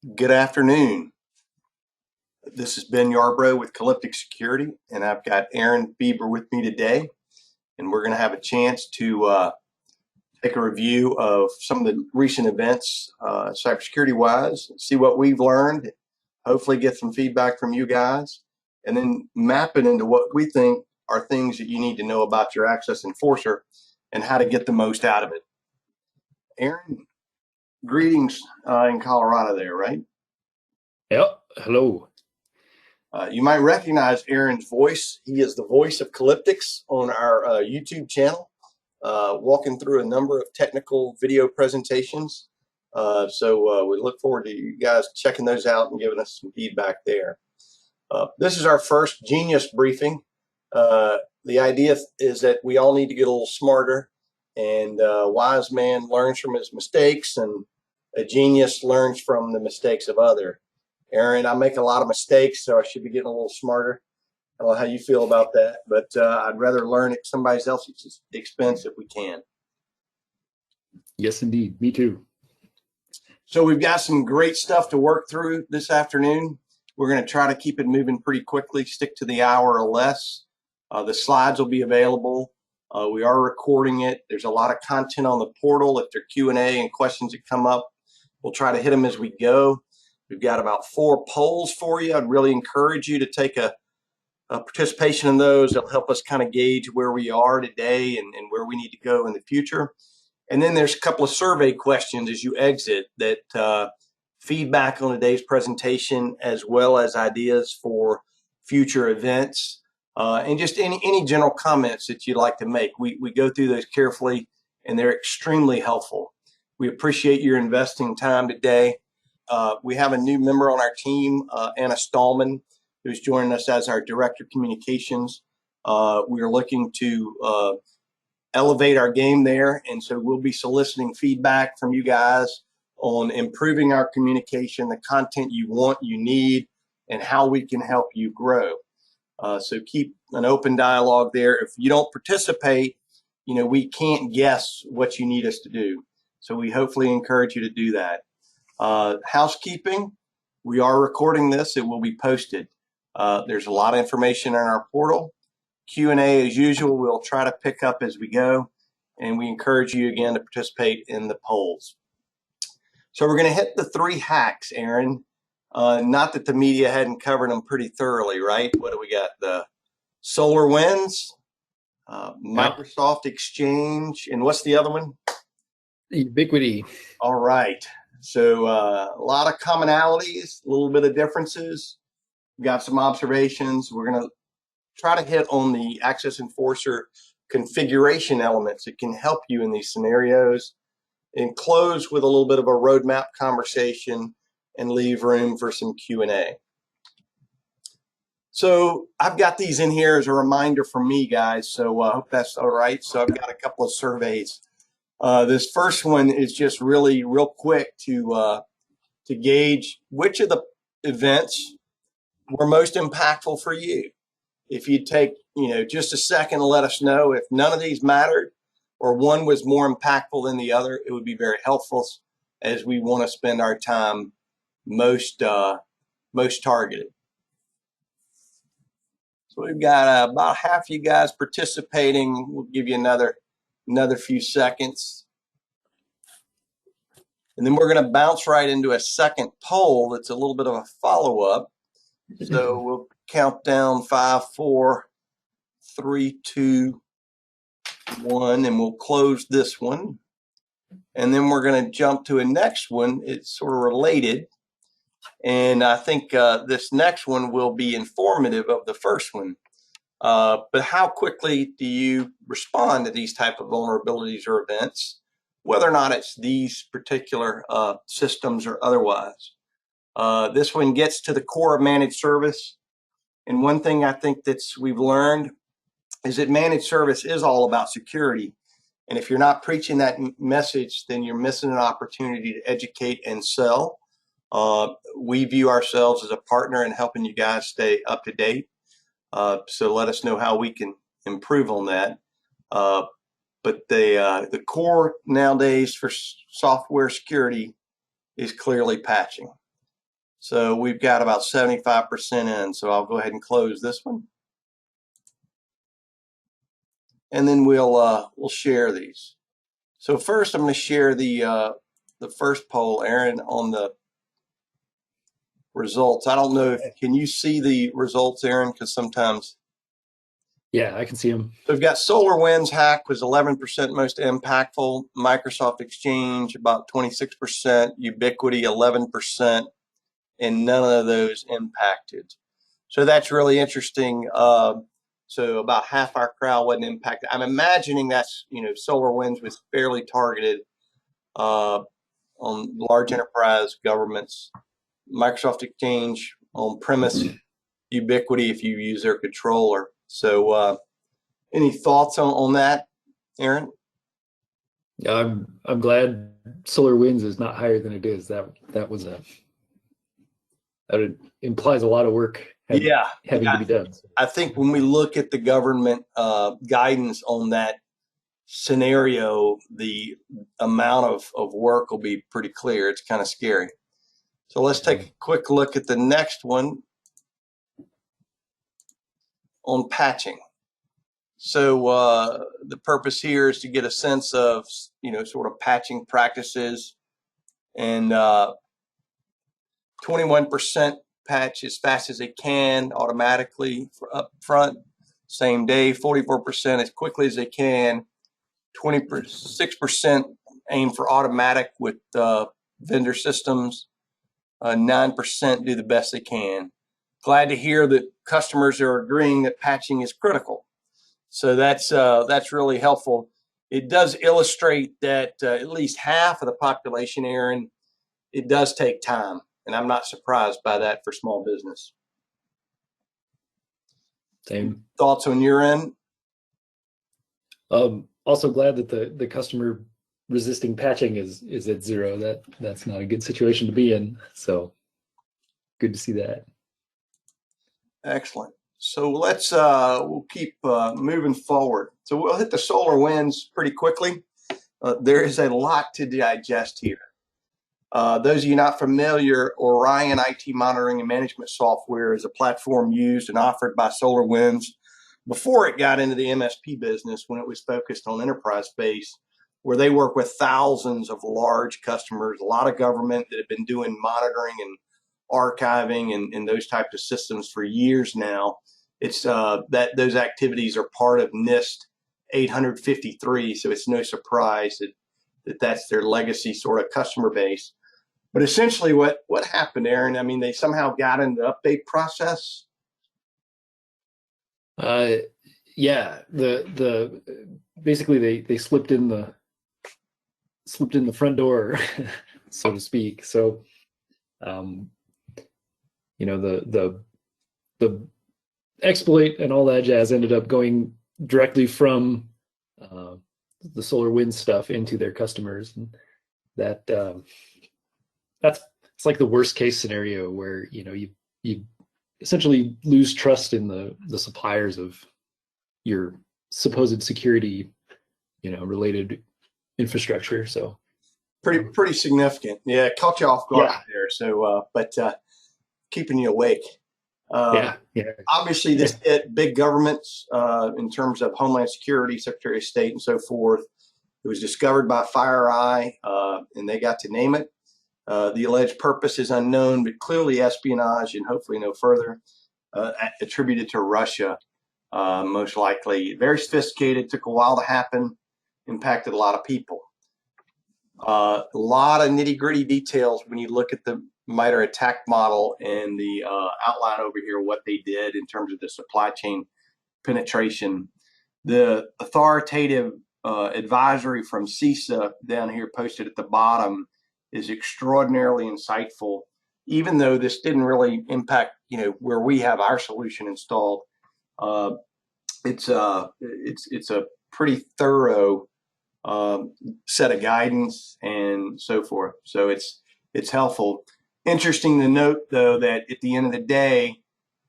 Good afternoon. This is Ben Yarbrough with Calyptix Security, and I've got Aaron Bieber with me today, and we're going to have a chance to take a review of some of the recent events cybersecurity-wise, see what we've learned, hopefully get some feedback from you guys, and then map it into what we think are things that you need to know about your AccessEnforcer and how to get the most out of it. Aaron, greetings in Colorado there, right? Yep. Hello. You might recognize Aaron's voice. He is the voice of Calyptix on our YouTube channel, walking through a number of technical video presentations. So we look forward to you guys checking those out and giving us some feedback there. This is our first Genius briefing. The idea is that we all need to get a little smarter, and a wise man learns from his mistakes, and a genius learns from the mistakes of others. Aaron, I make a lot of mistakes, so I should be getting a little smarter. I don't know how you feel about that, but I'd rather learn at somebody else's expense if we can. Yes, indeed. Me too. So we've got some great stuff to work through this afternoon. We're going to try to keep it moving pretty quickly, stick to the hour or less. The slides will be available. We are recording it. There's a lot of content on the portal. If there are Q&A and questions that come up, we'll try to hit them as we go. We've got about 4 polls for you. I'd really encourage you to take a participation in those. It'll help us kind of gauge where we are today and where we need to go in the future. And then there's a couple of survey questions as you exit that feedback on today's presentation, as well as ideas for future events, and just any general comments that you'd like to make. We go through those carefully, and they're extremely helpful. We appreciate your investing time today. We have a new member on our team, Anna Stallman, who's joining us as our Director of Communications. We are looking to elevate our game there, and so we'll be soliciting feedback from you guys on improving our communication, the content you want, you need, and how we can help you grow. So keep an open dialogue there. If you don't participate, we can't guess what you need us to do. So we hopefully encourage you to do that. Housekeeping, we are recording this. It will be posted. There's a lot of information in our portal. Q&A, as usual, we'll try to pick up as we go, and we encourage you again to participate in the polls. So we're going to hit the 3 hacks, Aaron. Not that the media hadn't covered them pretty thoroughly, right? What do we got? The SolarWinds, Microsoft Exchange, and what's the other one? Ubiquiti. All right. So a lot of commonalities, a little bit of differences. We've got some observations. We're going to try to hit on the AccessEnforcer configuration elements that can help you in these scenarios, and close with a little bit of a roadmap conversation and leave room for some Q&A. So I've got these in here as a reminder for me, guys, so I hope that's all right. So I've got a couple of surveys. This first one is just really real quick to gauge which of the events were most impactful for you. If you take just a second to let us know if none of these mattered or one was more impactful than the other, it would be very helpful as we want to spend our time most targeted. So we've got about half you guys participating. We'll give you another few seconds. And then we're going to bounce right into a second poll that's a little bit of a follow-up. So we'll count down 5, 4, 3, 2, 1, and we'll close this one. And then we're going to jump to a next one. It's sort of related. And I think this next one will be informative of the first one. But how quickly do you respond to these type of vulnerabilities or events, whether or not it's these particular systems or otherwise? This one gets to the core of managed service. And one thing I think we've learned is that managed service is all about security. And if you're not preaching that message, then you're missing an opportunity to educate and sell. We view ourselves as a partner in helping you guys stay up to date. So let us know how we can improve on that. But the core nowadays for software security is clearly patching. So we've got about 75% in. So I'll go ahead and close this one. And then we'll share these. So first I'm going to share the first poll, Aaron, on the results. I don't know can you see the results, Aaron? Because sometimes. Yeah, I can see them. So we've got SolarWinds hack was 11% most impactful. Microsoft Exchange about 26%. Ubiquiti 11%, and none of those impacted. So that's really interesting. So about half our crowd wasn't impacted. I'm imagining that's, SolarWinds was fairly targeted on large enterprise governments. Microsoft Exchange on premise, Ubiquiti if you use their controller. So any thoughts on that, Aaron? I'm glad SolarWinds is not higher than it is. That implies a lot of work having to be done. I think when we look at the government guidance on that scenario, the amount of work will be pretty clear. It's kind of scary. So let's take a quick look at the next one on patching. So the purpose here is to get a sense of, sort of patching practices, and 21% patch as fast as they can automatically up front, same day. 44% as quickly as they can. 26% aim for automatic with vendor systems. 9% do the best they can. Glad to hear that customers are agreeing that patching is critical. So that's really helpful. It does illustrate that at least half of the population, Aaron, it does take time, and I'm not surprised by that for small business. Same. Thoughts on your end? Also glad that the customer resisting patching is at 0. That's not a good situation to be in. So good to see that. Excellent. So we'll keep moving forward. So we'll hit the SolarWinds pretty quickly. There is a lot to digest here. Those of you not familiar, Orion IT monitoring and management software is a platform used and offered by SolarWinds before it got into the MSP business, when it was focused on enterprise space, where they work with thousands of large customers, a lot of government that have been doing monitoring and archiving and those types of systems for years now. It's that those activities are part of NIST 853, so it's no surprise that that's their legacy sort of customer base. But essentially what happened, Aaron, I mean, they somehow got into the update process. Yeah, the basically they slipped in the front door, so to speak. So the exploit and all that jazz ended up going directly from the SolarWinds stuff into their customers, and it's like the worst case scenario where you essentially lose trust in the suppliers of your supposed security related infrastructure. So pretty significant. Yeah, caught you off guard there. So but keeping you awake. Yeah. Obviously this hit big governments in terms of Homeland Security, Secretary of State, and so forth. It was discovered by FireEye, and they got to name it. The alleged purpose is unknown, but clearly espionage, and hopefully no further, attributed to Russia, most likely. Very sophisticated, took a while to happen, impacted a lot of people. A lot of nitty-gritty details when you look at the MITRE attack model and the outline over here, what they did in terms of the supply chain penetration. The authoritative advisory from CISA down here posted at the bottom is extraordinarily insightful, even though this didn't really impact where we have our solution installed. It's a pretty thorough set of guidance and so forth. So it's helpful. Interesting to note, though, that at the end of the day,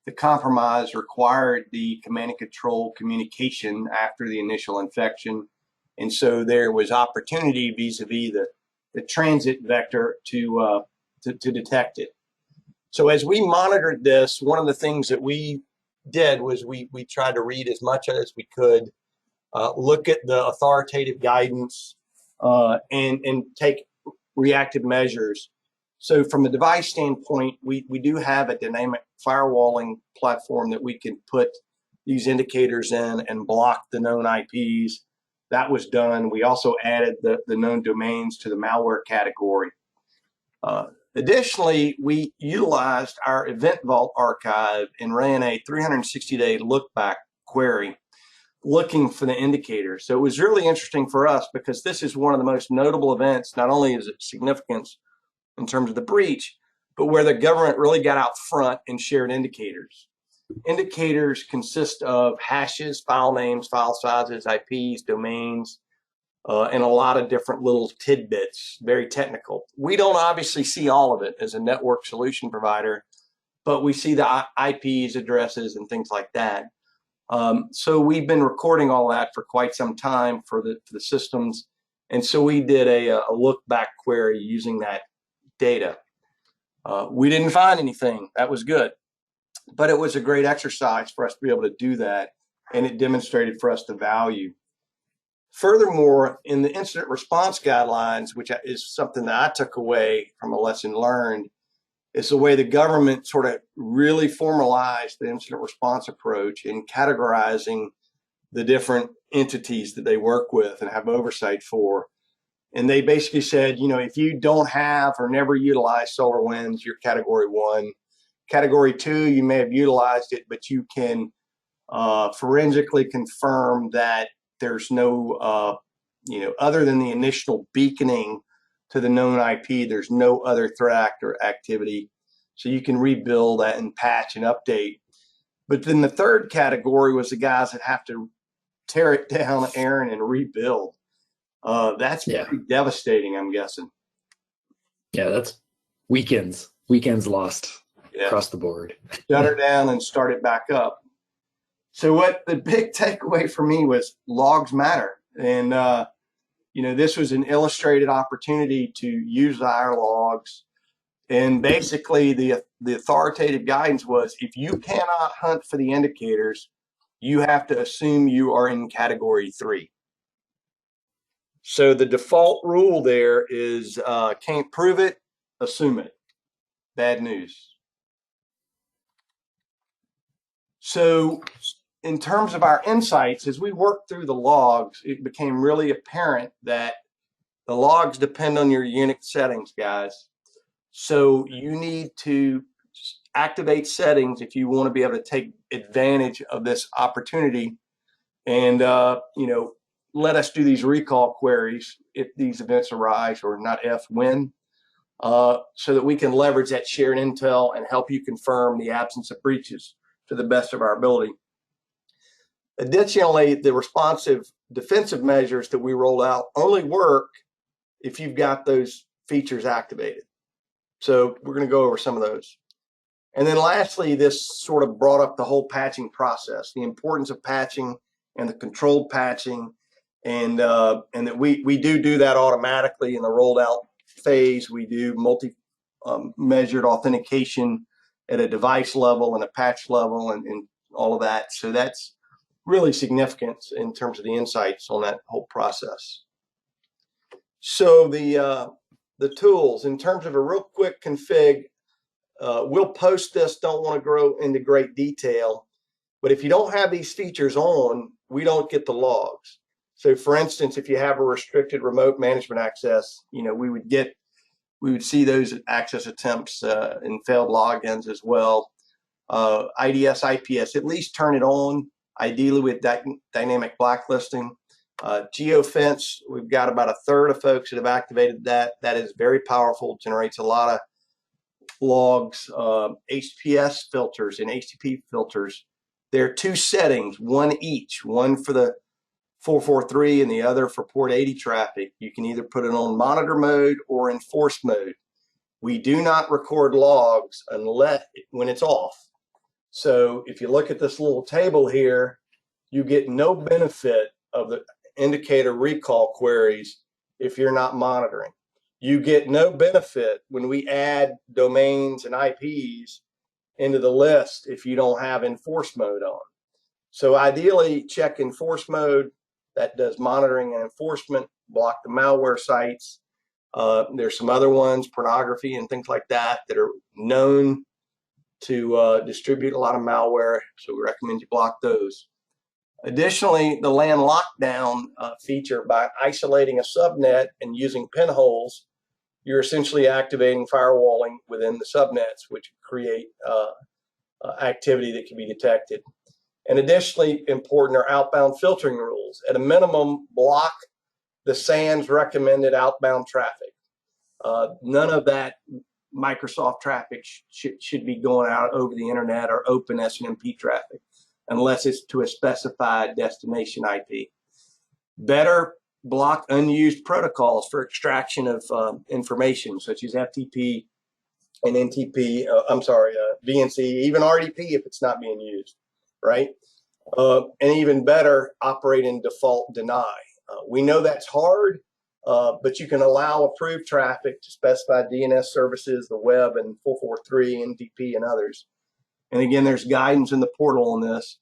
the compromise required the command and control communication after the initial infection. And so there was opportunity vis-a-vis the transit vector to detect it. So as we monitored this, one of the things that we did was we tried to read as much as we could, look at the authoritative guidance, and take reactive measures. So from a device standpoint, we do have a dynamic firewalling platform that we can put these indicators in and block the known IPs. That was done. We also added the known domains to the malware category. Additionally, we utilized our Event Vault archive and ran a 360-day look-back query looking for the indicators. So it was really interesting for us because this is one of the most notable events. Not only is it significance in terms of the breach, but where the government really got out front and shared indicators. Indicators consist of hashes, file names, file sizes, IPs, domains, and a lot of different little tidbits, very technical. We don't obviously see all of it as a network solution provider, but we see the IPs, addresses, and things like that. So we've been recording all that for quite some time for the systems. And so we did a look back query using that data. We didn't find anything. That was good. But it was a great exercise for us to be able to do that. And it demonstrated for us the value. Furthermore, in the incident response guidelines, which is something that I took away from a lesson learned, is the way the government sort of really formalized the incident response approach in categorizing the different entities that they work with and have oversight for. And they basically said, you know, if you don't have or never utilize SolarWinds, you're category 1. Category 2, you may have utilized it, but you can forensically confirm that there's no, you know, other than the initial beaconing to the known IP, there's no other threat actor activity. So you can rebuild that and patch and update. But then the third category was the guys that have to tear it down, Aaron, and rebuild. That's pretty devastating, I'm guessing. Yeah, that's weekends lost across the board. Shut her down and start it back up. So what the big takeaway for me was logs matter. And, you know, this was an illustrated opportunity to use our logs. And basically the authoritative guidance was if you cannot hunt for the indicators, you have to assume you are in category 3. So the default rule there is can't prove it, assume it. Bad news. So in terms of our insights, as we worked through the logs, it became really apparent that the logs depend on your Unix settings, guys. So you need to activate settings if you want to be able to take advantage of this opportunity and, you know, let us do these recall queries if these events arise, or not if, when, so that we can leverage that shared intel and help you confirm the absence of breaches to the best of our ability. Additionally, the responsive defensive measures that we rolled out only work if you've got those features activated. So we're going to go over some of those. And then lastly, this sort of brought up the whole patching process, the importance of patching and the controlled patching, and that we do that automatically in the rolled out phase. We do multi-measured authentication at a device level and a patch level and all of that. So that's really significant in terms of the insights on that whole process. So the tools, in terms of a real quick config, we'll post this, don't want to go into great detail, but if you don't have these features on, we don't get the logs. So for instance, if you have a restricted remote management access, you know, we would see those access attempts and failed logins as well. IDS, IPS, at least turn it on, ideally with dynamic blacklisting. Geofence, we've got about a third of folks that have activated that. That is very powerful, generates a lot of logs. HTTPS filters and HTTP filters. There are 2 settings, one each, one for the 443 and the other for port 80 traffic. You can either put it on monitor mode or enforce mode. We do not record logs unless when it's off. So if you look at this little table here, you get no benefit of the indicator recall queries if you're not monitoring. you get no benefit when we add domains and IPs into the list if you don't have enforce mode on. So ideally, check enforce mode. That does monitoring and enforcement, block the malware sites. There's some other ones, pornography and things like that, that are known to distribute a lot of malware. So we recommend you block those. Additionally, the LAN lockdown feature, by isolating a subnet and using pinholes, you're essentially activating firewalling within the subnets, which create activity that can be detected. And additionally important are outbound filtering rules. At a minimum, block the SANS recommended outbound traffic. None of that Microsoft traffic should be going out over the internet or open SNMP traffic unless it's to a specified destination IP. Better block unused protocols for extraction of information, such as FTP and NTP, VNC, even RDP if it's not being used, right? And even better, operate in default deny. We know that's hard, but you can allow approved traffic to specify DNS services, the web, and 443, NTP, and others. And again, there's guidance in the portal on this.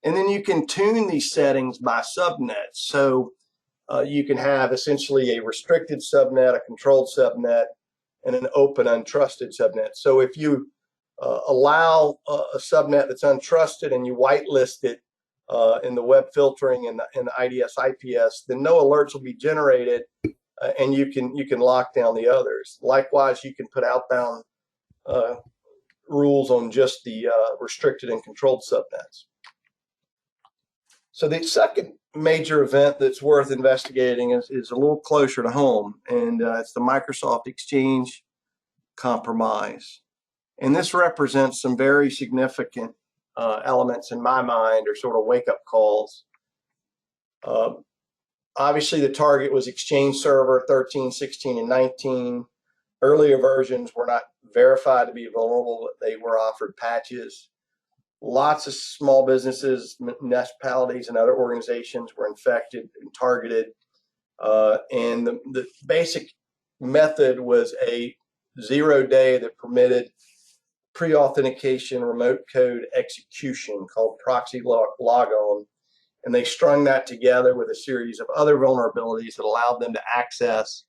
And then you can tune these settings by subnet. So you can have essentially a restricted subnet, a controlled subnet, and an open untrusted subnet. So if you allow a subnet that's untrusted and you whitelist it in the web filtering and the IDS IPS, then no alerts will be generated, and you can lock down the others. Likewise, you can put outbound rules on just the restricted and controlled subnets. So the second major event that's worth investigating is a little closer to home, and it's the Microsoft Exchange compromise. And this represents some very significant elements in my mind, or sort of wake-up calls. Obviously, the target was Exchange Server 13, 16, and 19. Earlier versions were not verified to be vulnerable, but they were offered patches. Lots of small businesses, municipalities, and other organizations were infected and targeted. And the basic method was a 0-day that permitted pre-authentication remote code execution called proxy logon. And they strung that together with a series of other vulnerabilities that allowed them to access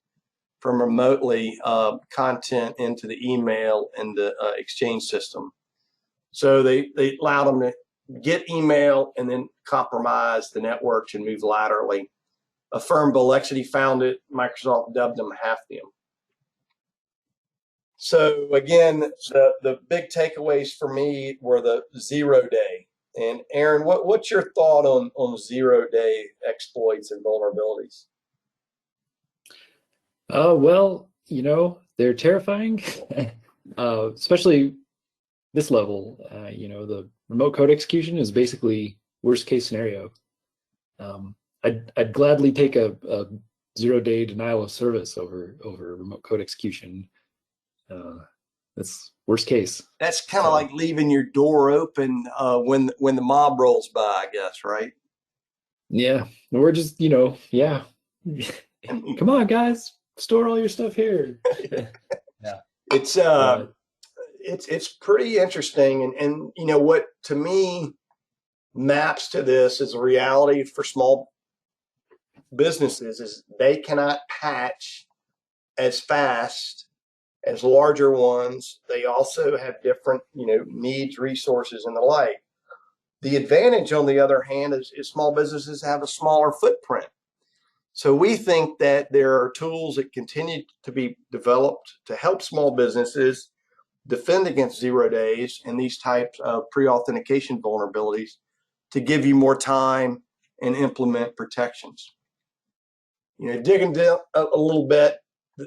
from remotely content into the email and the Exchange system. So they allowed them to get email and then compromise the networks and move laterally. A firm Volexity found it. Microsoft dubbed them Halcyon. So again, the big takeaways for me were the 0-day. And Aaron, what's your thought on 0-day exploits and vulnerabilities? Well, they're terrifying, especially this level. The remote code execution is basically worst case scenario. I'd gladly take a 0-day denial of service over remote code execution. That's worst case. That's kind of like leaving your door open when the mob rolls by, I guess, right? Yeah, we're just yeah. Come on, guys, store all your stuff here. Yeah, it's pretty interesting, and what to me maps to this is a reality for small businesses is they cannot patch as fast as larger ones. They also have different needs, resources, and the like. The advantage, on the other hand, is small businesses have a smaller footprint. So we think that there are tools that continue to be developed to help small businesses defend against 0 days and these types of pre-authentication vulnerabilities to give you more time and implement protections. Digging down a little bit,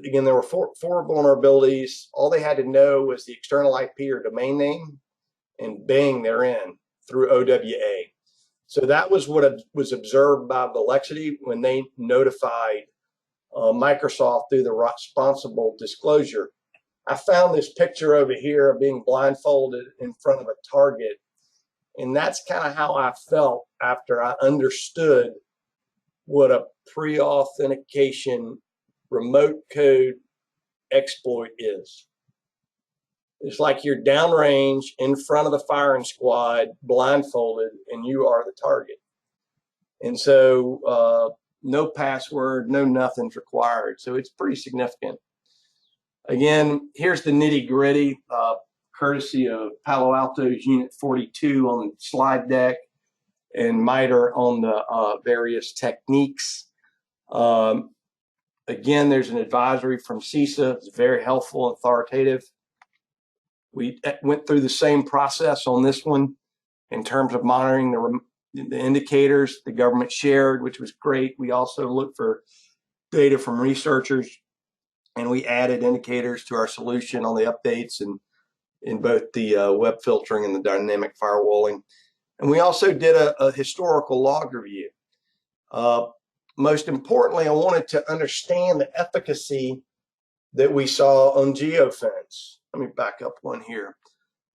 again, there were four vulnerabilities. All they had to know was the external IP or domain name, and bang, they're in through OWA. So that was what was observed by Volexity when they notified Microsoft through the responsible disclosure. I found this picture over here of being blindfolded in front of a target, and that's kind of how I felt after I understood what a pre-authentication remote code exploit is. It's like you're downrange in front of the firing squad, blindfolded, and you are the target. And so no password, no nothing's required. So it's pretty significant. Again, here's the nitty gritty, courtesy of Palo Alto's Unit 42 on the slide deck and MITRE on the various techniques. Again, there's an advisory from CISA. It's very helpful and authoritative. We went through the same process on this one in terms of monitoring the indicators the government shared, which was great. We also looked for data from researchers, and we added indicators to our solution on the updates and in both the web filtering and the dynamic firewalling. And we also did a historical log review. Most importantly, I wanted to understand the efficacy that we saw on geofence. Let me back up one here.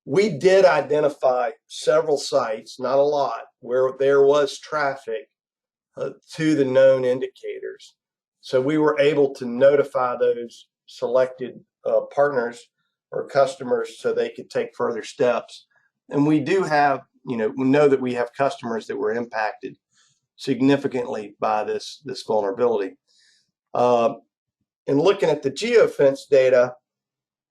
We did identify several sites, not a lot, where there was traffic to the known indicators. So we were able to notify those selected partners or customers so they could take further steps. And we do have, we know that we have customers that were impacted significantly by this vulnerability. And looking at the geofence data,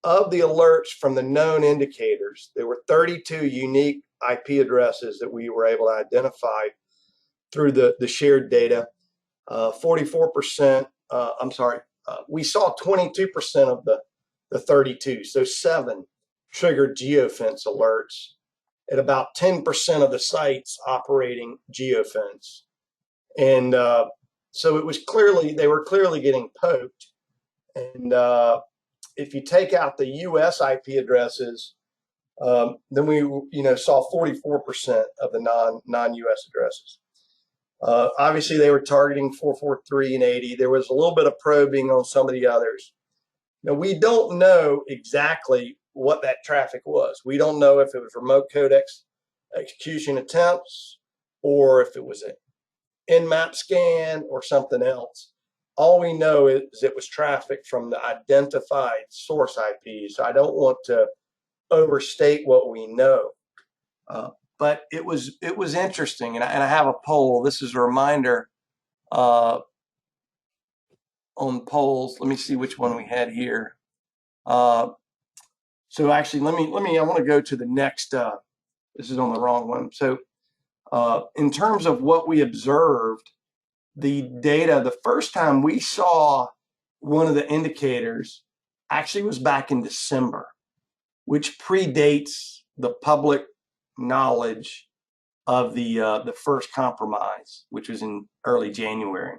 of the alerts from the known indicators, there were 32 unique IP addresses that we were able to identify through the shared data. 44%, we saw 22% of the 32, so 7 triggered geofence alerts at about 10% of the sites operating geofence. And so it was they were clearly getting poked. And if you take out the US IP addresses, then we saw 44% of the non-US addresses. Obviously, they were targeting 443 and 80. There was a little bit of probing on some of the others. Now, we don't know exactly what that traffic was. We don't know if it was remote codex execution attempts or if it was an Nmap scan or something else. All we know is it was traffic from the identified source IP. So I don't want to overstate what we know. But it was interesting, and I have a poll. This is a reminder on polls. Let me see which one we had here. So actually, I want to go to the next. This is on the wrong one. So in terms of what we observed, the data, the first time we saw one of the indicators actually was back in December, which predates the public knowledge of the first compromise, which was in early January.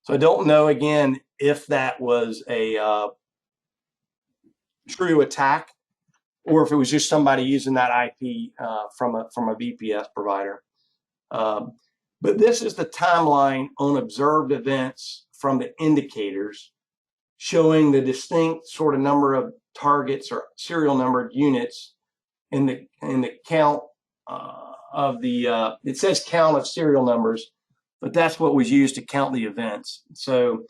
So I don't know, again, if that was a true attack or if it was just somebody using that IP from a VPS provider. But this is the timeline on observed events from the indicators, showing the distinct sort of number of targets or serial numbered units in the count of the, it says count of serial numbers, but that's what was used to count the events. So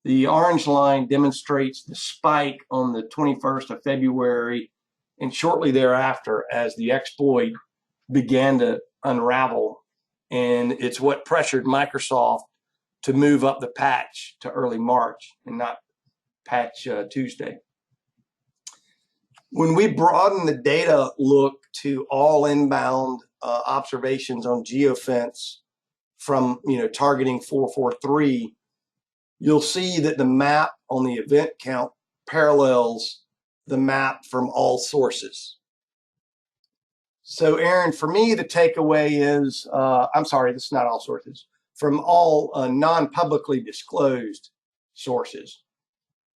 the orange line demonstrates the spike on the 21st of February and shortly thereafter as the exploit began to unravel. And it's what pressured Microsoft to move up the patch to early March and not patch Tuesday. When we broaden the data look to all inbound observations on geofence from targeting 443, you'll see that the map on the event count parallels the map from all sources. So Aaron, for me, the takeaway is, I'm sorry, this is not all sources, from all non-publicly disclosed sources.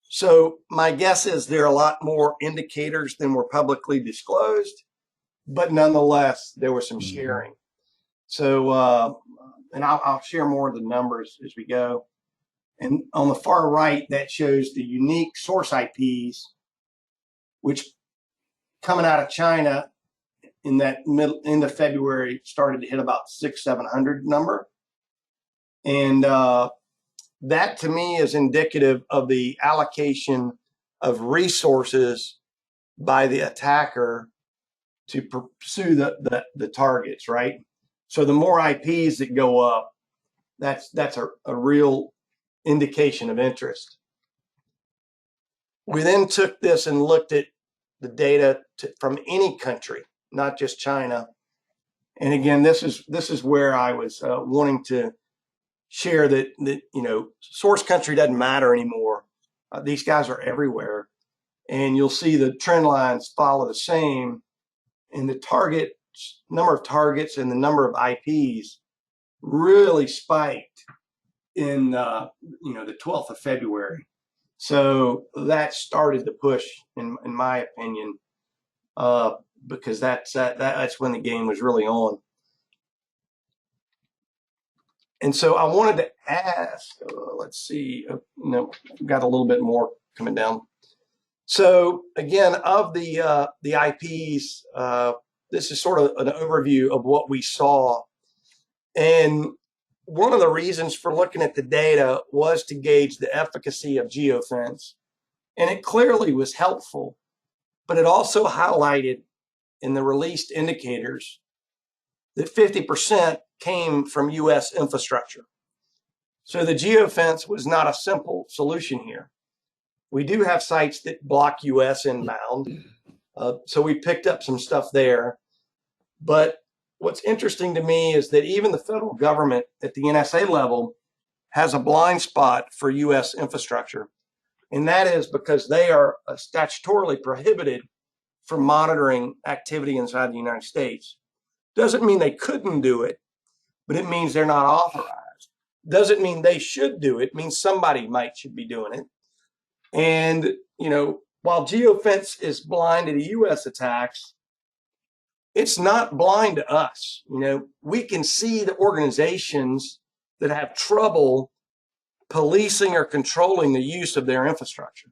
So my guess is there are a lot more indicators than were publicly disclosed, but nonetheless, there was some sharing. So, and I'll share more of the numbers as we go. And on the far right, that shows the unique source IPs, which coming out of China in that end of February started to hit about 600-700 number. And that to me is indicative of the allocation of resources by the attacker to pursue the targets, right? So the more IPs that go up, that's a real indication of interest. We then took this and looked at the data from any country, not just China. And again, this is where I was wanting to share that you know, source country doesn't matter anymore. These guys are everywhere, and you'll see the trend lines follow the same. And the number of targets and the number of IPs really spiked in you know, the 12th of February. So that started the push, in my opinion, because that's when the game was really on. And so I wanted to ask, let's see, no, got a little bit more coming down. So again, of the IPs, this is sort of an overview of what we saw. And one of the reasons for looking at the data was to gauge the efficacy of geofence. And it clearly was helpful, but it also highlighted in the released indicators that 50% came from US infrastructure. So the geofence was not a simple solution here. We do have sites that block US inbound, so we picked up some stuff there. But what's interesting to me is that even the federal government at the NSA level has a blind spot for US infrastructure. And that is because they are statutorily prohibited from monitoring activity inside the United States. Doesn't mean they couldn't do it, but it means they're not authorized. Doesn't mean they should do it. It means somebody should be doing it. And, you know, while geofence is blind to the US attacks, it's not blind to us. You know, we can see the organizations that have trouble policing or controlling the use of their infrastructure.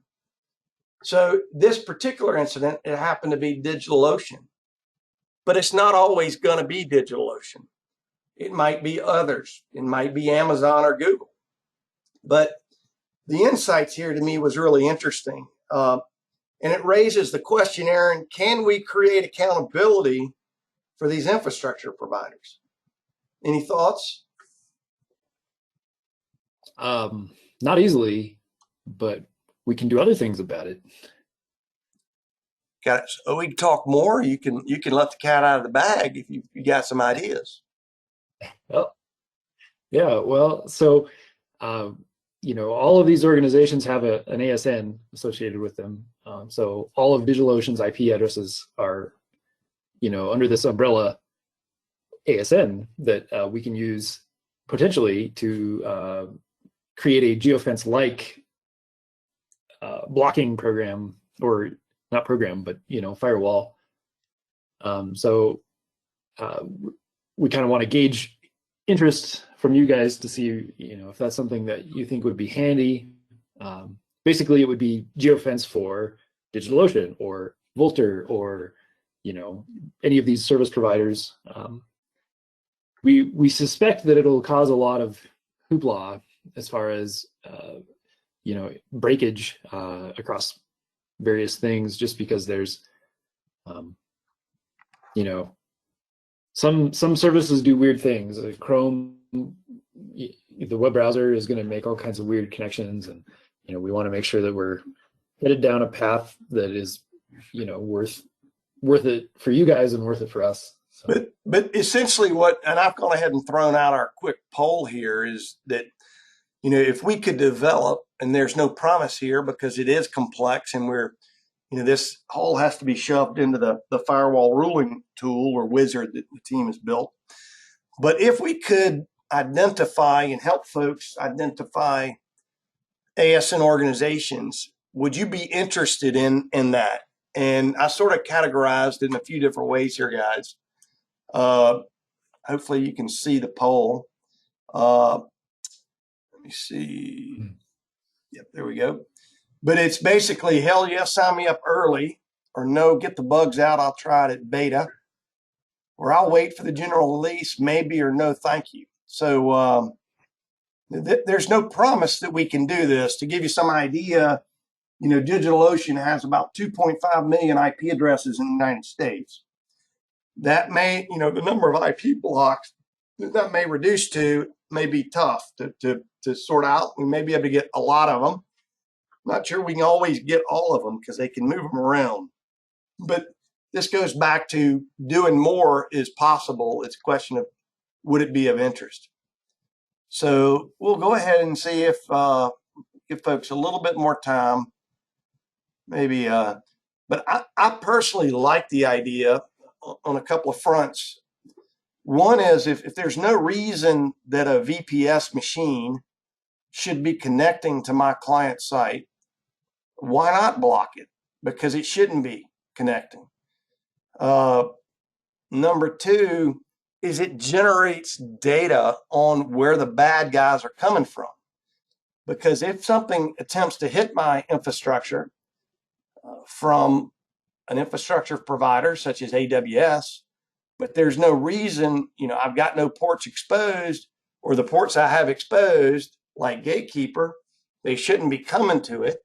So this particular incident, it happened to be DigitalOcean, but it's not always going to be DigitalOcean. It might be others. It might be Amazon or Google. But the insights here to me was really interesting. And it raises the question, Aaron, can we create accountability for these infrastructure providers? Any thoughts? Not easily, but we can do other things about it. Got it. So we can talk more. You can let the cat out of the bag if you got some ideas. Well, yeah. Well, so you know, all of these organizations have an ASN associated with them. So all of DigitalOcean's IP addresses are, you know, under this umbrella ASN that we can use potentially to create a geofence-like blocking program, or not program, but, you know, firewall. So we kind of want to gauge interest from you guys to see, you know, if that's something that you think would be handy. Basically, it would be geofence for DigitalOcean or Vultr or, you know, any of these service providers. We suspect that it'll cause a lot of hoopla as far as you know, breakage across various things, just because there's you know, some services do weird things. Like Chrome, the web browser, is going to make all kinds of weird connections, and, you know, we want to make sure that we're headed down a path that is, you know, worth it for you guys and worth it for us. So. But essentially and I've gone ahead and thrown out our quick poll here, is that, you know, if we could develop, and there's no promise here because it is complex, and we're, you know, this all has to be shoved into the firewall ruling tool or wizard that the team has built. But if we could identify and help folks identify ASN organizations, would you be interested in that? And I sort of categorized it in a few different ways here, guys. Hopefully you can see the poll. Let me see. Yep, there we go. But it's basically, hell yes, sign me up early, or no, get the bugs out, I'll try it at beta, or I'll wait for the general release, maybe, or no, thank you. So there's no promise that we can do this. To give you some idea, DigitalOcean has about 2.5 million IP addresses in the United States. That may, the number of IP blocks that may reduce to may be tough to sort out. We may be able to get a lot of them. Not sure we can always get all of them because they can move them around. But this goes back to doing more is possible. It's a question of would it be of interest. So we'll go ahead and see if give folks a little bit more time. Maybe, but I personally like the idea on a couple of fronts. One is if there's no reason that a VPS machine should be connecting to my client site, why not block it? Because it shouldn't be connecting. Number two is it generates data on where the bad guys are coming from. Because if something attempts to hit my infrastructure from an infrastructure provider such as AWS, but there's no reason, I've got no ports exposed, or the ports I have exposed, like Gatekeeper, they shouldn't be coming to it,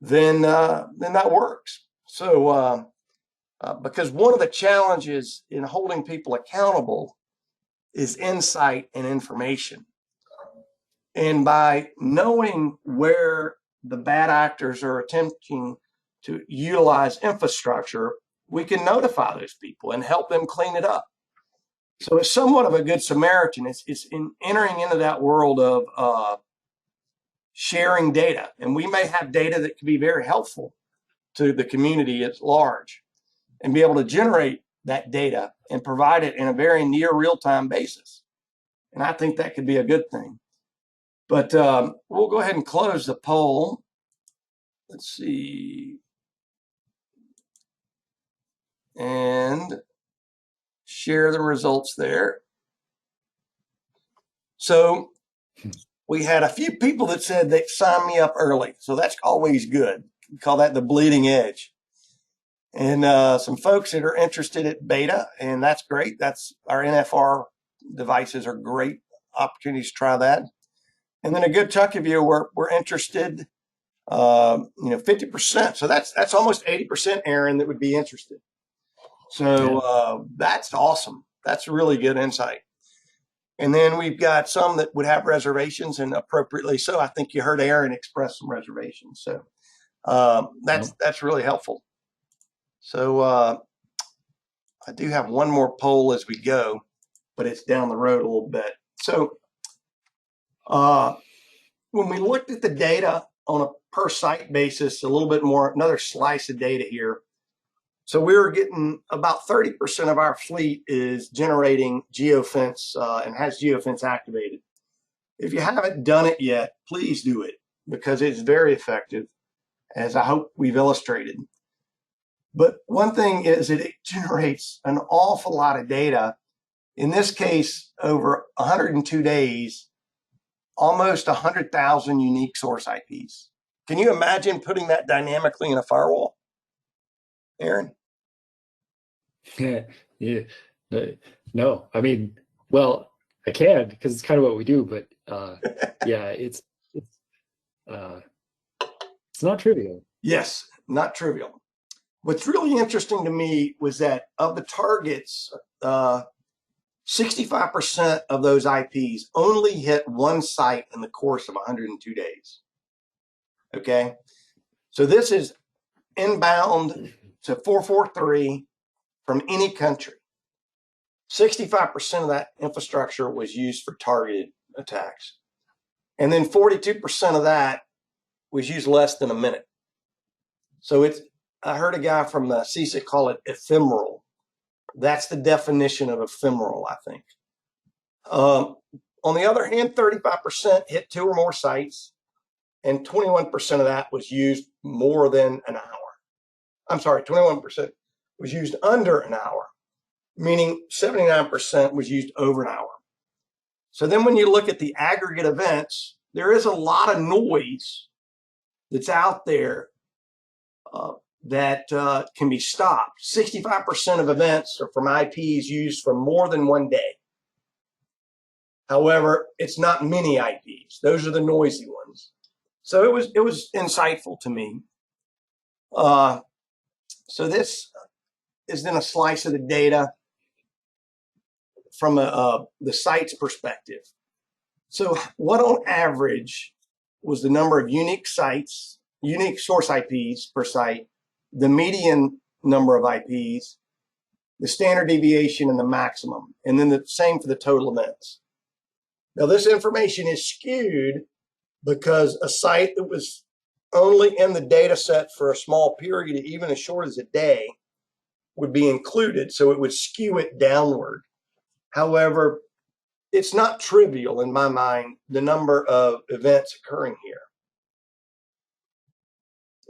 then that works. So, because one of the challenges in holding people accountable is insight and information. And by knowing where the bad actors are attempting to utilize infrastructure, we can notify those people and help them clean it up. So it's somewhat of a good Samaritan. It's in entering into that world of sharing data. And we may have data that can be very helpful to the community at large and be able to generate that data and provide it in a very near real-time basis. And I think that could be a good thing. But we'll go ahead and close the poll. Let's see. And share the results there. So we had a few people that said they signed me up early. So that's always good. We call that the bleeding edge. And some folks that are interested at beta, and that's great. That's our NFR devices are great opportunities to try that. And then a good chunk of you were interested, 50%. So that's almost 80%, Aaron, that would be interested. So that's awesome. That's really good insight. And then we've got some that would have reservations, and appropriately so. I think you heard Aaron express some reservations. So that's really helpful. So I do have one more poll as we go, but it's down the road a little bit. So when we looked at the data on a per site basis, a little bit more, another slice of data here. So we were getting about 30% of our fleet is generating geofence and has geofence activated. If you haven't done it yet, please do it because it's very effective, as I hope we've illustrated. But one thing is that it generates an awful lot of data. In this case, over 102 days, almost 100,000 unique source IPs. Can you imagine putting that dynamically in a firewall, Aaron? Yeah. No, I mean, well, I can because it's kind of what we do, but yeah, it's not trivial. Yes, not trivial. What's really interesting to me was that of the targets, 65% of those IPs only hit one site in the course of 102 days. Okay, so this is inbound to 443 from any country. 65% of that infrastructure was used for targeted attacks. And then 42% of that was used less than a minute. So I heard a guy from the CISA call it ephemeral. That's the definition of ephemeral, I think. On the other hand, 35% hit 2 or more sites, and 21% of that was used more than an hour. I'm sorry, 21% was used under an hour, meaning 79% was used over an hour. So then when you look at the aggregate events, there is a lot of noise that's out there that can be stopped. 65% of events are from IPs used for more than one day. However, it's not many IPs. Those are the noisy ones. So it was insightful to me. So this is then a slice of the data from the site's perspective. So what on average was the number of unique sites, unique source IPs per site, the median number of IPs, the standard deviation, and the maximum, and then the same for the total events. Now this information is skewed because a site that was only in the data set for a small period, even as short as a day, would be included, so it would skew it downward. However, it's not trivial in my mind, the number of events occurring here.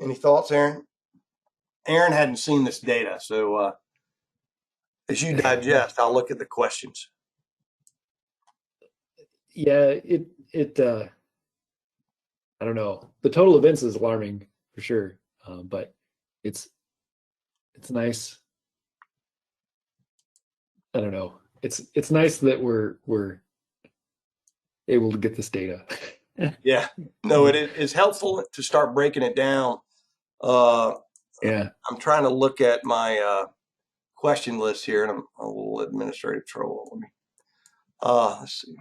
Any thoughts, Aaron? Aaron hadn't seen this data, so as you digest, I'll look at the questions. Yeah, I don't know. The total events is alarming for sure, but it's nice. I don't know. It's nice that we're able to get this data. Yeah, no, it is helpful to start breaking it down. Yeah, I'm trying to look at my question list here, and I'm a little administrative trouble. Let me let's see.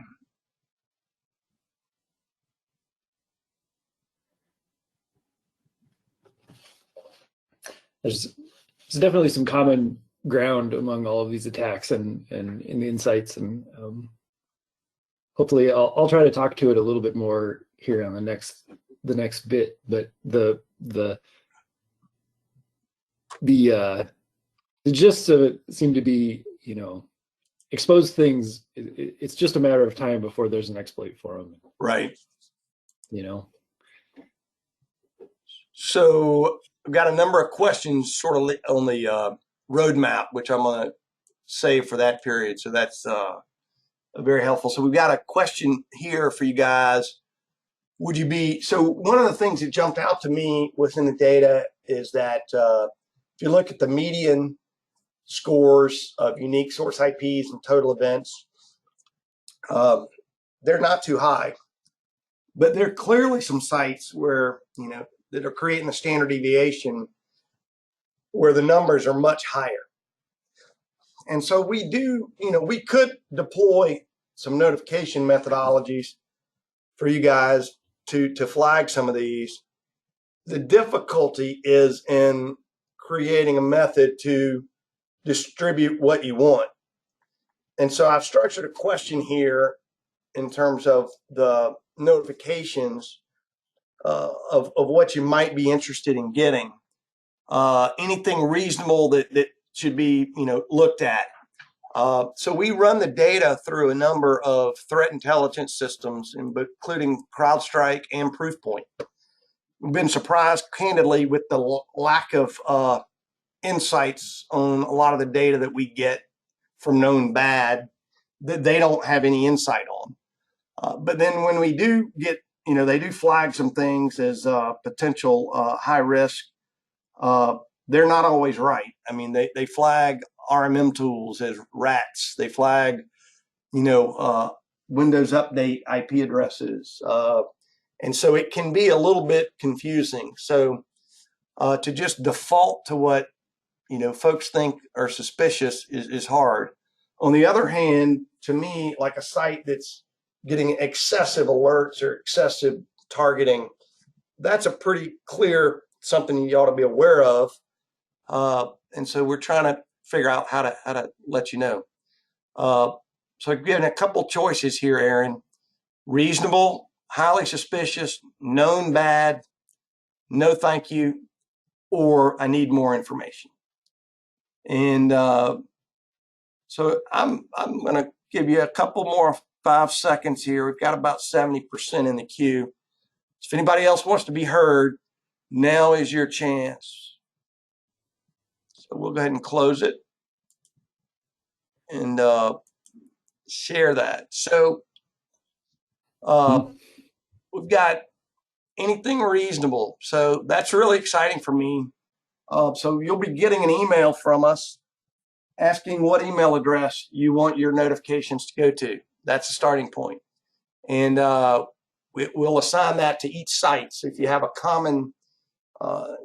there's definitely some common ground among all of these attacks and in the insights, and hopefully I'll try to talk to it a little bit more here on the next bit. But the gist of it seemed to be, exposed things. It's just a matter of time before there's an exploit for them. Right. So I've got a number of questions sort of on the roadmap, which I'm going to save for that period. So that's very helpful. So we've got a question here for you guys. Would you be, so one of the things that jumped out to me within the data is that if you look at the median scores of unique source IPs and total events, they're not too high, but there are clearly some sites where, that are creating a standard deviation where the numbers are much higher. And so we do, we could deploy some notification methodologies for you guys to flag some of these. The difficulty is in creating a method to distribute what you want. And so I've structured a question here in terms of the notifications of what you might be interested in getting. Anything reasonable that should be, looked at. So we run the data through a number of threat intelligence systems, including CrowdStrike and Proofpoint. We've been surprised, candidly, with the lack of insights on a lot of the data that we get from known bad that they don't have any insight on. But then when we do get, they do flag some things as potential high risk. They're not always right. I mean, they flag RMM tools as rats. They flag, Windows Update IP addresses. And so it can be a little bit confusing. So to just default to what, folks think are suspicious is hard. On the other hand, to me, like a site that's getting excessive alerts or excessive targeting, that's a pretty clear something you ought to be aware of. And so we're trying to figure out how to let you know. So I've given a couple choices here, Aaron. Reasonable, highly suspicious, known bad, no thank you, or I need more information. And so I'm going to give you a couple more 5 seconds here. We've got about 70% in the queue. If anybody else wants to be heard, now is your chance. So we'll go ahead and close it and share that. So we've got anything reasonable. So that's really exciting for me. So you'll be getting an email from us asking what email address you want your notifications to go to. That's the starting point. And we'll assign that to each site. So if you have a common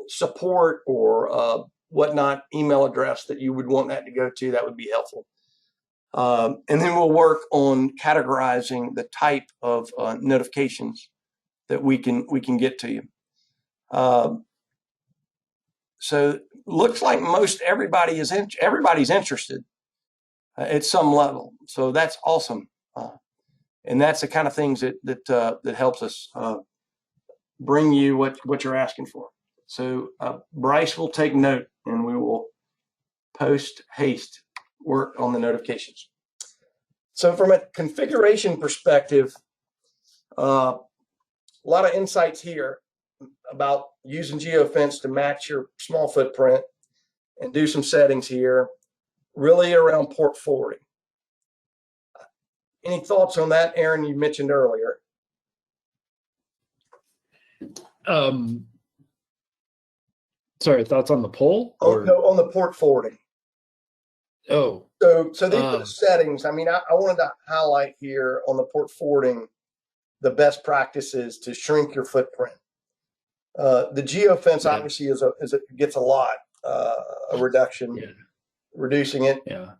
support or whatnot email address that you would want that to go to, that would be helpful. And then we'll work on categorizing the type of notifications that we can get to you. So looks like most everybody's interested at some level. So that's awesome, and that's the kind of things that helps us bring you what you're asking for. So Bryce will take note, and we will post haste work on the notifications. So from a configuration perspective, a lot of insights here about using geofence to match your small footprint, and do some settings here really around port forwarding. Any thoughts on that, Aaron? You mentioned earlier. Sorry, thoughts on the poll? Oh, no, on the port forwarding. Oh. So these are the settings. I mean, I wanted to highlight here on the port forwarding the best practices to shrink your footprint. The geofence obviously gets a lot a reduction, reducing it. Yeah.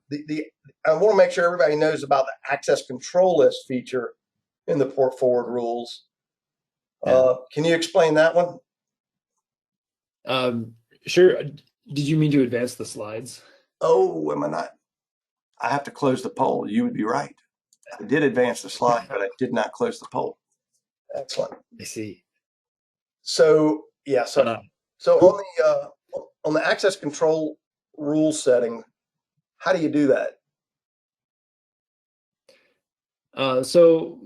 I want to make sure everybody knows about the access control list feature in the port forward rules. Can you explain that one? Sure. Did you mean to advance the slides? Oh, am I not? I have to close the poll. You would be right. I did advance the slide, but I did not close the poll. Excellent. I see. So yeah, so on the access control rule setting, how do you do that? So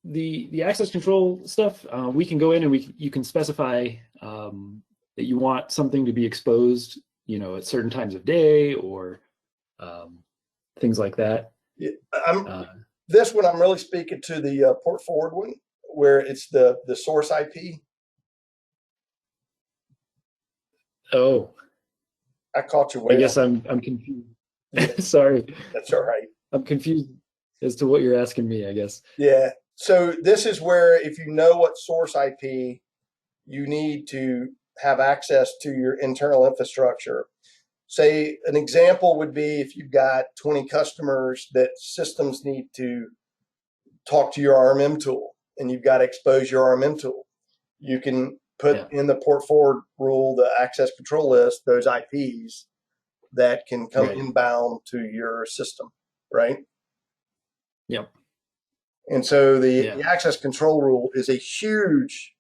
the access control stuff, we can go in and you can specify that you want something to be exposed, at certain times of day or things like that. Yeah, this one I'm really speaking to the port forward one, where it's the source IP. Oh, I caught you way. I guess I'm confused. Sorry. That's all right. I'm confused as to what you're asking me, I guess. Yeah. So this is where if you know what source IP, you need to have access to your internal infrastructure. Say an example would be if you've got 20 customers that systems need to talk to your RMM tool and you've got to expose your RMM tool. You can put in the port forward rule, the access control list, those IPs that can come inbound to your system, right? Yep. And so the access control rule is a huge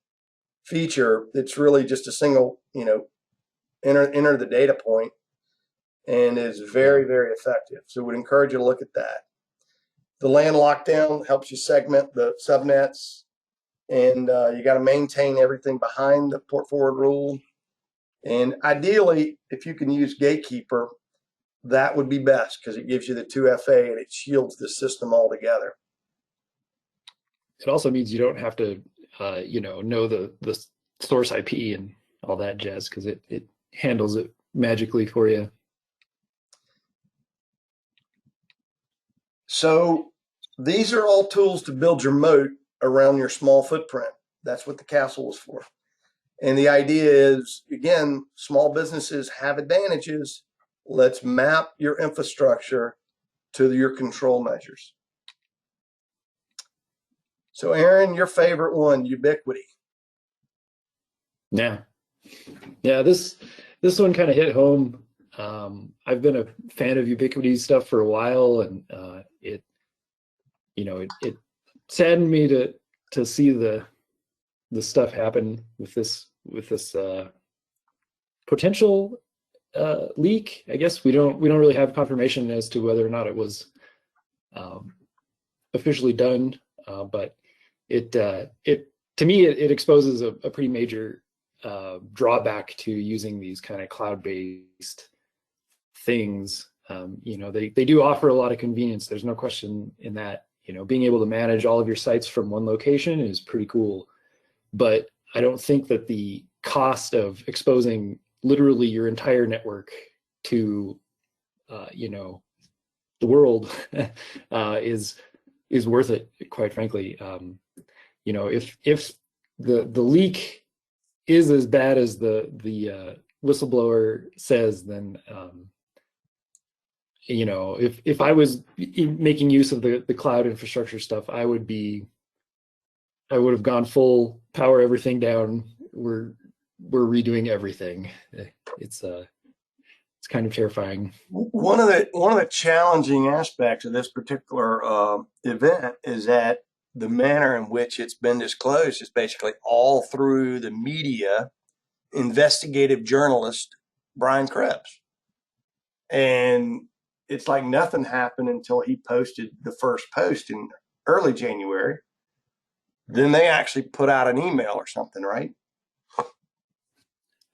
feature. It's really just a single, enter the data point, and is very, very effective. So would encourage you to look at that. The LAN lockdown helps you segment the subnets, and you got to maintain everything behind the port forward rule. And ideally, if you can use Gatekeeper, that would be best because it gives you the 2FA and it shields the system altogether. It also means you don't have to, know the source IP and all that jazz because it handles it magically for you. So these are all tools to build your moat around your small footprint. That's what the castle is for. And the idea is, again, small businesses have advantages. Let's map your infrastructure to your control measures. So Aaron, your favorite one, Ubiquiti. Yeah. This one kind of hit home. I've been a fan of Ubiquiti stuff for a while, and it saddened me to see the stuff happen with this potential leak. I guess we don't really have confirmation as to whether or not it was officially done, but it to me it exposes a pretty major drawback to using these kind of cloud-based things. They do offer a lot of convenience. There's no question in that. Being able to manage all of your sites from one location is pretty cool, but I don't think that the cost of exposing literally your entire network to the world is worth it, quite frankly. you know, if the leak is as bad as the whistleblower says, then you know, if I was making use of the cloud infrastructure stuff, I would have gone full power everything down. We're redoing everything. It's kind of terrifying. One of the challenging aspects of this particular event is that the manner in which it's been disclosed is basically all through the media, investigative journalist Brian Krebs. And it's like nothing happened until he posted the first post in early January. Then they actually put out an email or something, right?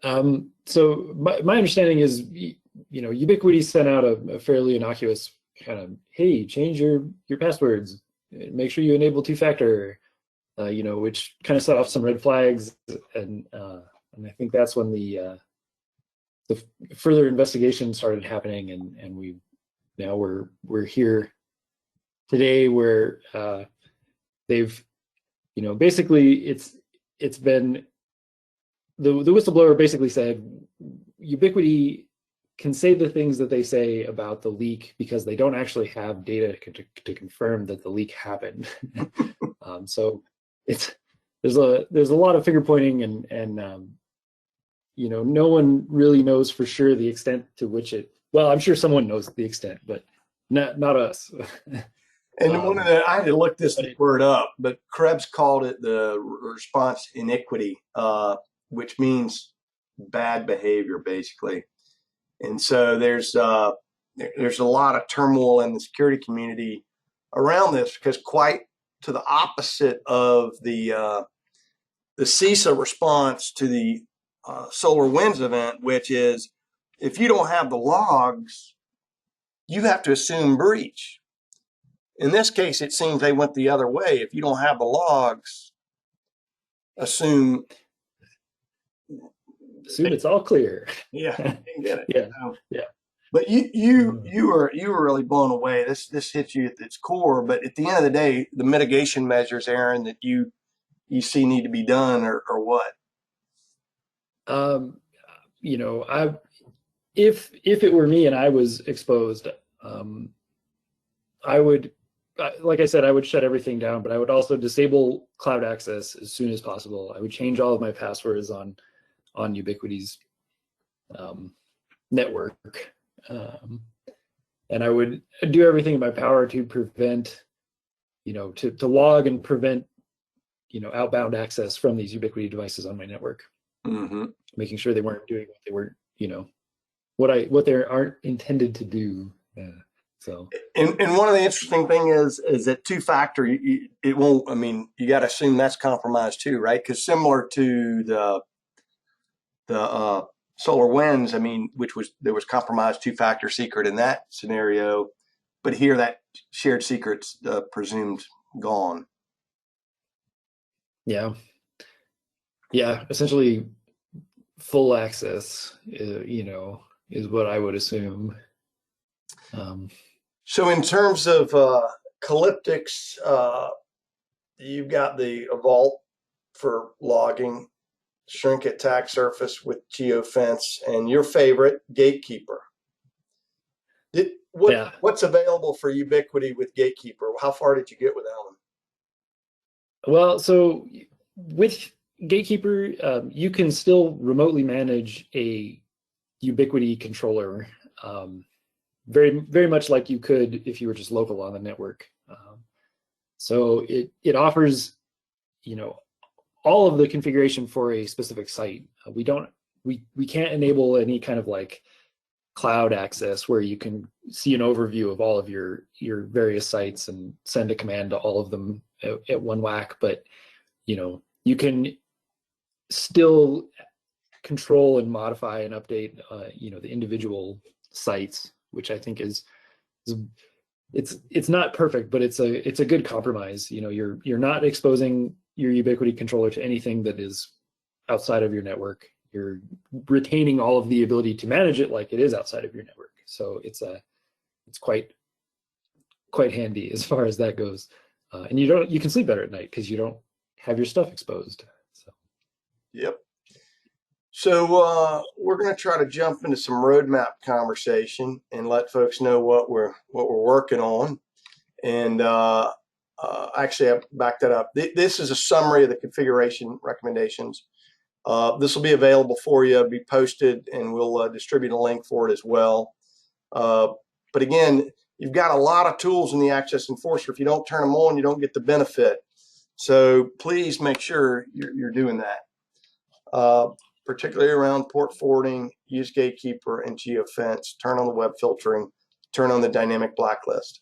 So my understanding is, you know, Ubiquiti sent out a fairly innocuous kind of, hey, change your passwords, make sure you enable two-factor, you know, which kind of set off some red flags, and I think that's when the further investigation started happening, and we're here today where they've, you know, basically it's been the whistleblower basically said Ubiquiti can say the things that they say about the leak because they don't actually have data to confirm that the leak happened. So there's a lot of finger pointing, and you know, no one really knows for sure the extent to which it. Well, I'm sure someone knows the extent, but not us. And I had to look this word up, but Krebs called it the response iniquity, which means bad behavior, basically. And so there's a lot of turmoil in the security community around this, because quite to the opposite of the CISA response to the SolarWinds event, which is if you don't have the logs, you have to assume breach. In this case, it seems they went the other way. If you don't have the logs, assume it's all clear. Yeah, you get it. Yeah, yeah. But you were really blown away. This hits you at its core. But at the end of the day, the mitigation measures, Aaron, that you see need to be done, or what? You know, if it were me and I was exposed, I would, like I said, I would shut everything down, but I would also disable cloud access as soon as possible. I would change all of my passwords on Ubiquiti's network, and I would do everything in my power to prevent, you know, to log and prevent, you know, outbound access from these Ubiquiti devices on my network. Mm-hmm. Making sure they weren't doing what they weren't, you know, what they aren't intended to do. So, and one of the interesting thing is that two-factor, it won't. I mean, you got to assume that's compromised too, right? Because similar to the SolarWinds, I mean, there was compromised two-factor secret in that scenario, but here that shared secret's presumed gone. Yeah, essentially full access, you know, is what I would assume. So in terms of Calyptix, you've got the vault for logging, shrink attack surface with geofence, and your favorite, Gatekeeper. What's available for Ubiquiti with Gatekeeper? How far did you get with that one? Well, so with Gatekeeper, you can still remotely manage a Ubiquiti controller, very, very much like you could if you were just local on the network. So it offers, you know, all of the configuration for a specific site. We can't enable any kind of like cloud access where you can see an overview of all of your various sites and send a command to all of them at one whack. But, you know, you can still control and modify and update, you know, the individual sites, which I think is it's not perfect, but it's a good compromise. You know, you're not exposing your Ubiquiti controller to anything that is outside of your network. You're retaining all of the ability to manage it like it is outside of your network. So it's quite handy as far as that goes. And you can sleep better at night because you don't have your stuff exposed. So. Yep. So we're going to try to jump into some roadmap conversation and let folks know what we're working on. And actually, I backed that up. This is a summary of the configuration recommendations. This will be available for you, be posted, and we'll distribute a link for it as well. But again, you've got a lot of tools in the AccessEnforcer. If you don't turn them on, you don't get the benefit. So please make sure you're doing that. Particularly around port forwarding, use Gatekeeper and geofence, turn on the web filtering, turn on the dynamic blacklist.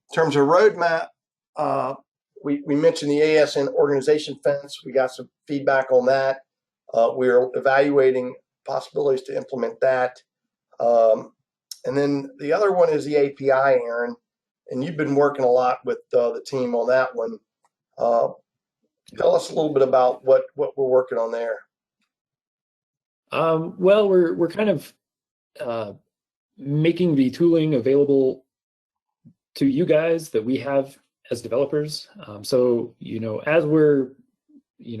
In terms of roadmap, we mentioned the ASN organization fence. We got some feedback on that. We're evaluating possibilities to implement that. And then the other one is the API, Aaron, and you've been working a lot with the team on that one. Tell us a little bit about what we're working on there. Well, we're kind of making the tooling available to you guys that we have as developers. So, as we're,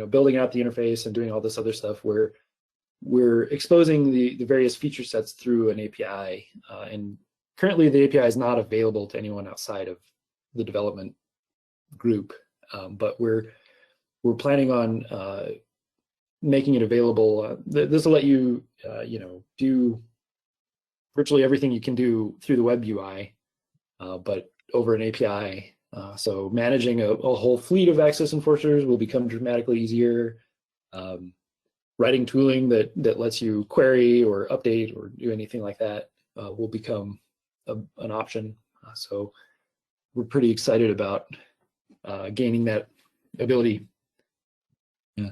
building out the interface and doing all this other stuff, we're exposing the various feature sets through an API. And currently the API is not available to anyone outside of the development group. But we're planning on making it available. This will let you, do virtually everything you can do through the web UI, but over an API. So managing a whole fleet of AccessEnforcers will become dramatically easier. Writing tooling that lets you query or update or do anything like that will become an option. So we're pretty excited about gaining that ability. Yeah.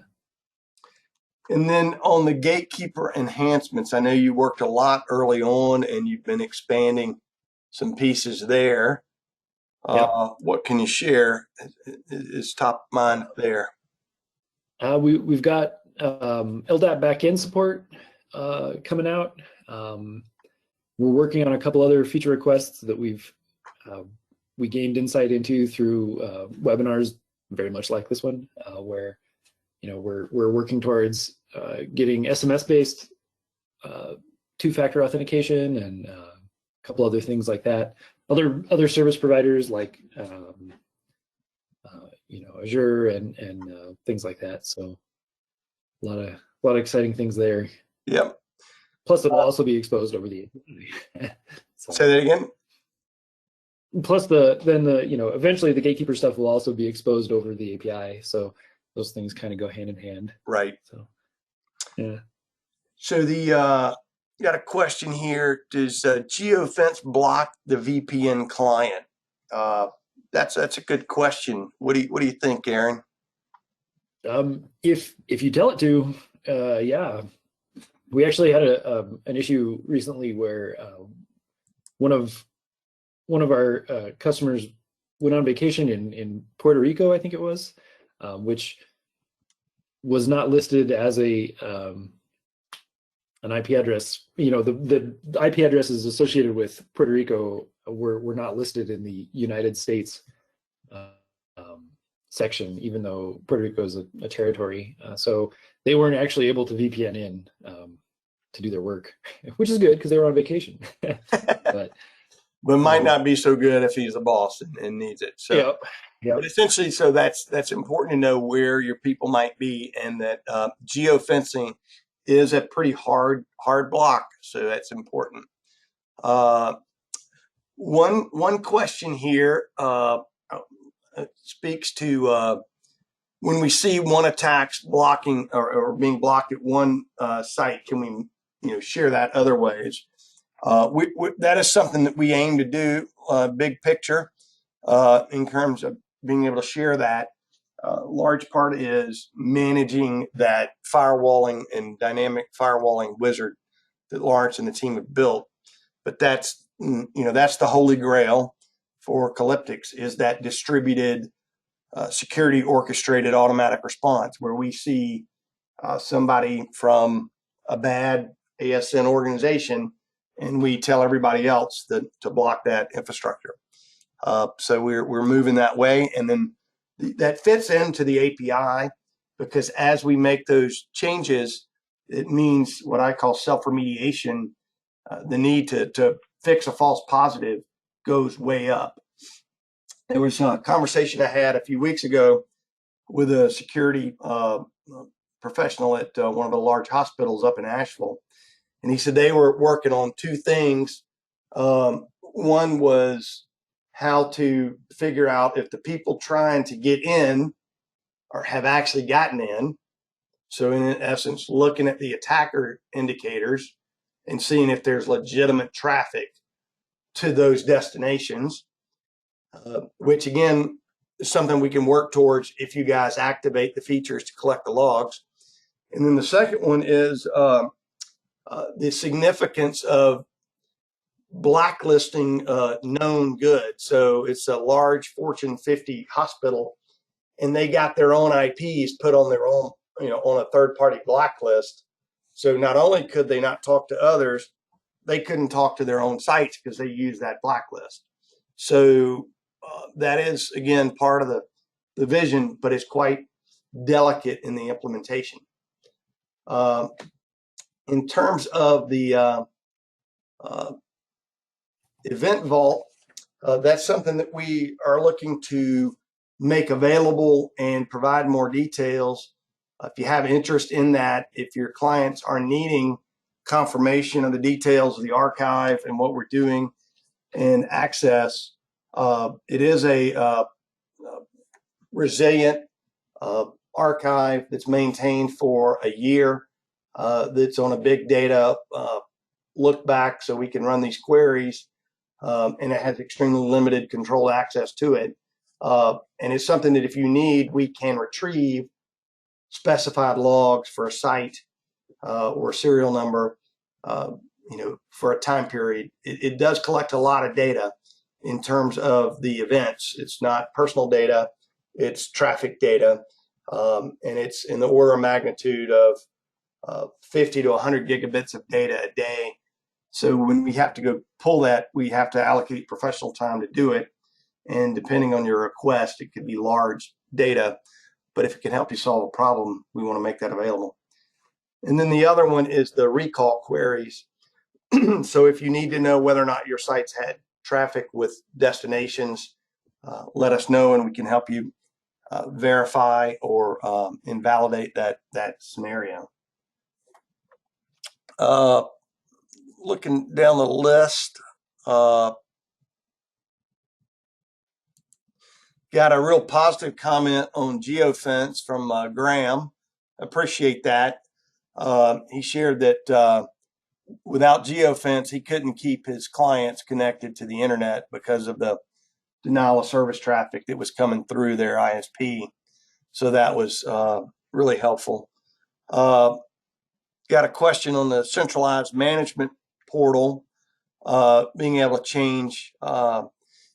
And then on the Gatekeeper enhancements, I know you worked a lot early on and you've been expanding some pieces there. Yep. What can you share is top of mind there? We've got LDAP backend support coming out. We're working on a couple other feature requests that we gained insight into through webinars, very much like this one, where we're working towards getting SMS-based two-factor authentication and a couple other things like that. Other service providers like Azure and things like that. So a lot of exciting things there. Yep. Plus, it will also be exposed over the API. So, say that again. Plus, eventually the Gatekeeper stuff will also be exposed over the API. So those things kind of go hand in hand. Right. So, yeah. So got a question here. Does geofence block the VPN client? That's a good question. What do you think, Aaron? If you tell it to, yeah. We actually had an issue recently where one of our customers went on vacation in Puerto Rico, I think it was, which was not listed as an IP address. The IP addresses associated with Puerto Rico were not listed in the United States section, even though Puerto Rico is a territory. So they weren't actually able to VPN in to do their work, which is good because they were on vacation. but might not be so good if he's the boss and needs it. So, yep. But essentially, so that's important to know where your people might be, and that geofencing is a pretty hard block. So that's important. One question here speaks to when we see one attack's blocking or being blocked at one site, can we share that other ways? That is something that we aim to do, big picture, in terms of being able to share that. Large part is managing that firewalling and dynamic firewalling wizard that Lawrence and the team have built. But that's the holy grail for Calyptix, is that distributed security orchestrated automatic response, where we see somebody from a bad ASN organization and we tell everybody else to block that infrastructure. So we're moving that way. And then that fits into the API, because as we make those changes, it means what I call self-remediation. The need to fix a false positive goes way up. There was a conversation I had a few weeks ago with a security professional at one of the large hospitals up in Asheville. And he said they were working on two things. One was how to figure out if the people trying to get in or have actually gotten in. So in essence, looking at the attacker indicators and seeing if there's legitimate traffic to those destinations, which again is something we can work towards if you guys activate the features to collect the logs. And then the second one is the significance of blacklisting known goods. So it's a large Fortune 50 hospital, and they got their own IPs put on their own, on a third-party blacklist. So not only could they not talk to others, they couldn't talk to their own sites because they use that blacklist. So that is, again, part of the vision, but it's quite delicate in the implementation. In terms of the Event Vault, that's something that we are looking to make available and provide more details. If you have interest in that, if your clients are needing confirmation of the details of the archive and what we're doing in Access, it is a resilient archive that's maintained for a year, that's on a big data look back, so we can run these queries, and it has extremely limited controlled access to it. And it's something that if you need, we can retrieve specified logs for a site or a serial number, for a time period. It does collect a lot of data in terms of the events. It's not personal data, it's traffic data, and it's in the order of magnitude of 50 to 100 gigabits of data a day. So when we have to go pull that, we have to allocate professional time to do it. And depending on your request, it could be large data, but if it can help you solve a problem, we want to make that available. And then the other one is the recall queries. So if you need to know whether or not your sites had traffic with destinations, let us know and we can help you verify or invalidate that scenario. Looking down the list, got a real positive comment on geofence from Graham. Appreciate that. He shared that without geofence, he couldn't keep his clients connected to the internet because of the denial of service traffic that was coming through their ISP. So that was really helpful. Got a question on the centralized management portal, being able to change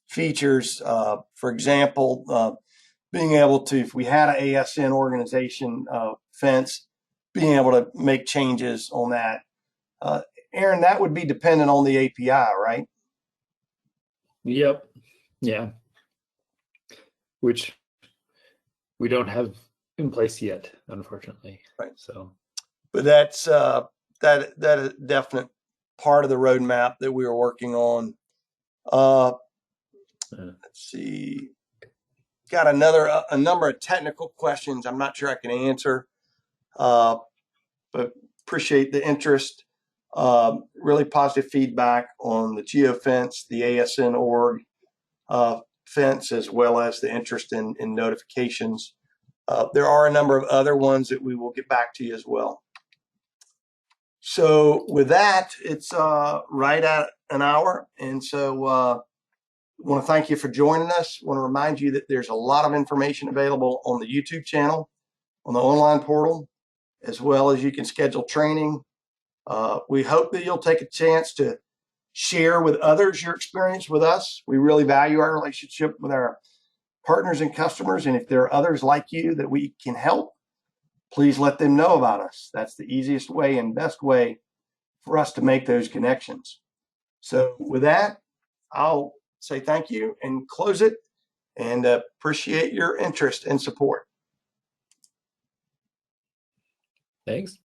features. For example, being able to, if we had an ASN organization fence, being able to make changes on that. Aaron, that would be dependent on the API, right? Yep. Yeah. Which we don't have in place yet, unfortunately. Right. So, but that's that is a definite part of the roadmap that we were working on. Let's see. Got a number of technical questions I'm not sure I can answer, but appreciate the interest. Really positive feedback on the geofence, the ASN org fence, as well as the interest in notifications. There are a number of other ones that we will get back to you as well. So with that, it's right at an hour. And so I want to thank you for joining us. I want to remind you that there's a lot of information available on the YouTube channel, on the online portal, as well as you can schedule training. We hope that you'll take a chance to share with others your experience with us. We really value our relationship with our partners and customers. And if there are others like you that we can help, please let them know about us. That's the easiest way and best way for us to make those connections. So with that, I'll say thank you and close it. and appreciate your interest and support. Thanks.